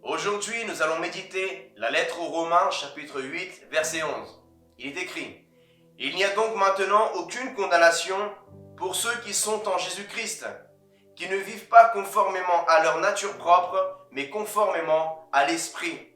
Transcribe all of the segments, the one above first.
Aujourd'hui, nous allons méditer la lettre aux Romains, chapitre 8, verset 11. Il est écrit: « Il n'y a donc maintenant aucune condamnation pour ceux qui sont en Jésus-Christ, qui ne vivent pas conformément à leur nature propre, mais conformément à l'Esprit. »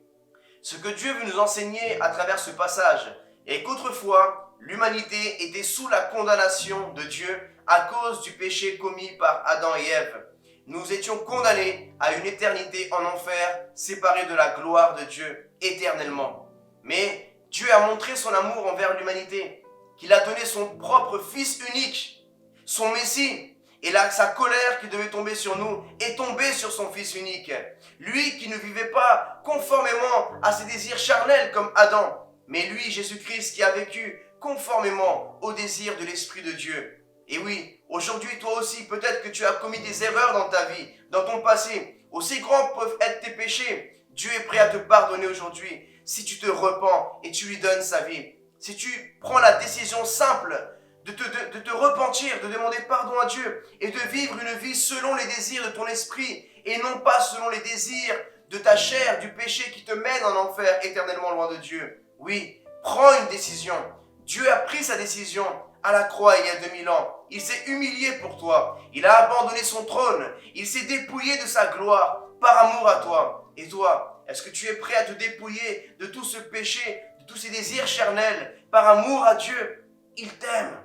Ce que Dieu veut nous enseigner à travers ce passage est qu'autrefois, l'humanité était sous la condamnation de Dieu à cause du péché commis par Adam et Ève. Nous étions condamnés à une éternité en enfer, séparés de la gloire de Dieu éternellement. Mais Dieu a montré son amour envers l'humanité, qu'il a donné son propre Fils unique, son Messie. Et là, sa colère qui devait tomber sur nous est tombée sur son Fils unique. Lui qui ne vivait pas conformément à ses désirs charnels comme Adam, mais lui, Jésus-Christ, qui a vécu conformément aux désirs de l'Esprit de Dieu. Et oui, aujourd'hui, toi aussi, peut-être que tu as commis des erreurs dans ta vie, dans ton passé. Aussi grands peuvent être tes péchés. Dieu est prêt à te pardonner aujourd'hui si tu te repens et tu lui donnes sa vie. Si tu prends la décision simple de te repentir, de demander pardon à Dieu et de vivre une vie selon les désirs de ton esprit et non pas selon les désirs de ta chair, du péché qui te mène en enfer éternellement loin de Dieu. Oui, prends une décision. Dieu a pris sa décision à la croix il y a 2000 ans. Il s'est humilié pour toi. Il a abandonné son trône. Il s'est dépouillé de sa gloire par amour à toi. Et toi, est-ce que tu es prêt à te dépouiller de tout ce péché, de tous ces désirs charnels par amour à Dieu? Il t'aime.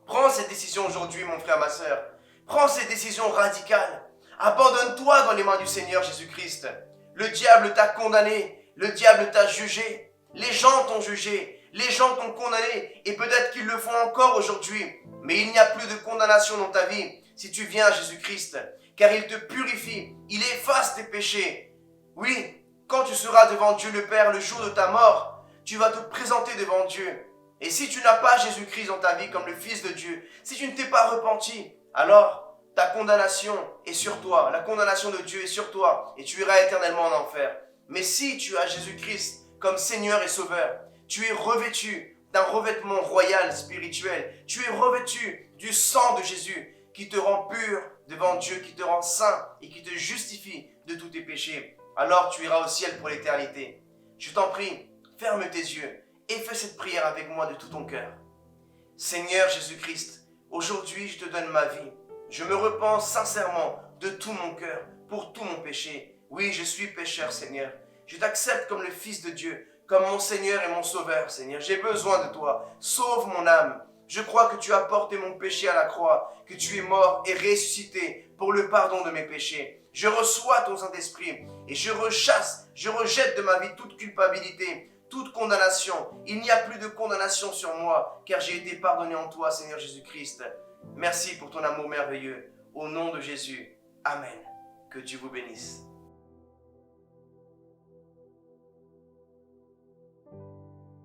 Prends cette décision aujourd'hui, mon frère, ma sœur. Prends cette décision radicale. Abandonne-toi dans les mains du Seigneur Jésus-Christ. Le diable t'a condamné. Le diable t'a jugé. Les gens t'ont jugé. Les gens t'ont condamné et peut-être qu'ils le font encore aujourd'hui. Mais il n'y a plus de condamnation dans ta vie si tu viens à Jésus-Christ. Car il te purifie. Il efface tes péchés. Oui, quand tu seras devant Dieu le Père le jour de ta mort, tu vas te présenter devant Dieu. Et si tu n'as pas Jésus-Christ dans ta vie comme le Fils de Dieu, si tu ne t'es pas repenti, alors ta condamnation est sur toi. La condamnation de Dieu est sur toi et tu iras éternellement en enfer. Mais si tu as Jésus-Christ comme Seigneur et Sauveur, tu es revêtu d'un revêtement royal spirituel. Tu es revêtu du sang de Jésus qui te rend pur devant Dieu, qui te rend saint et qui te justifie de tous tes péchés. Alors tu iras au ciel pour l'éternité. Je t'en prie, ferme tes yeux et fais cette prière avec moi de tout ton cœur. Seigneur Jésus-Christ, aujourd'hui je te donne ma vie. Je me repens sincèrement de tout mon cœur pour tout mon péché. Oui, je suis pécheur, Seigneur. Je t'accepte comme le Fils de Dieu, comme mon Seigneur et mon Sauveur, Seigneur. J'ai besoin de toi. Sauve mon âme. Je crois que tu as porté mon péché à la croix, que tu es mort et ressuscité pour le pardon de mes péchés. Je reçois ton Saint-Esprit et je rejette de ma vie toute culpabilité, toute condamnation. Il n'y a plus de condamnation sur moi, car j'ai été pardonné en toi, Seigneur Jésus-Christ. Merci pour ton amour merveilleux. Au nom de Jésus. Amen. Que Dieu vous bénisse.